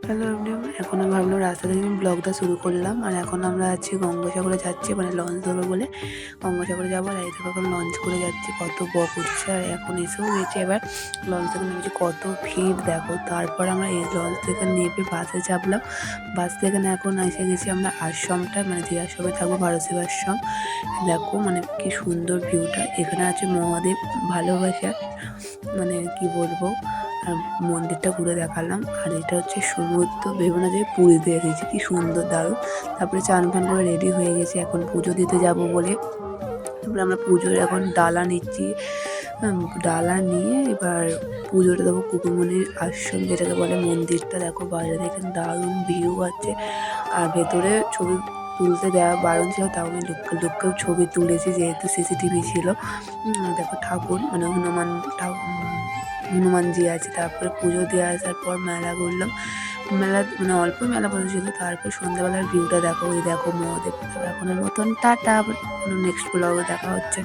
Hello everyone, এখন আমি ভাবলাম রাস্তা থেকে আমি ব্লগটা শুরু করলাম। আর এখন আমরা আছি গঙ্গাসাগরে যাচ্ছি, মানে লঞ্চ ধরবো বলে গঙ্গাসাগরে যাবো। আর এই দেখো এখন লঞ্চ করে যাচ্ছি, কত বক উঠছে। আর এখন এসেও গেছে, এবার লঞ্চ থেকে নেমেছি, কত ভিড় দেখো। তারপর আমরা এই লঞ্চ থেকে নেমে বাসে চাপলাম। বাস থেকে না এখন এসে গেছি আমরা আশ্রমটা, মানে যে আশ্রমে থাকবো, ভারতসেবা আশ্রম। দেখো মানে কি সুন্দর ভিউটা। এখানে আছে মহাদেব ভালোবাসার, মানে কি বলবো। আর মন্দিরটা ঘুরে দেখালাম। আর এটা হচ্ছে সমুদ্র, ভেবে না যে পুরীতে এসেছি, কি সুন্দর দারুণ। তারপরে চান ফান করে রেডি হয়ে গেছি, এখন পুজো দিতে যাব বলে। তারপরে আমরা পুজোর এখন ডালা নিচ্ছি, ডালা নিয়ে এবার পুজোটা দেবো। কুকুরমণির আশ্রম যেটাকে বলে, মন্দিরটা দেখো বাইরে থেকে দারুণ ভিউ আছে। আর ভেতরে ছবি তুলতে দেওয়া বারণ ছিল, তাও আমি লোককেও ছবি তুলেছি, যেহেতু সিসিটিভি ছিল। দেখো ঠাকুর, মানে হনুমানজি আছে। তারপরে পুজো দিয়ে আসার পর মেলা ঘুরলাম। মেলা মানে অল্প মেলা বসেছিল। তারপর সন্ধ্যাবেলার ভিউটা দেখো, ওই দেখো মহাদেব। এখনের মতন টাটা, আবার নেক্সট ব্লগে দেখা হচ্ছে।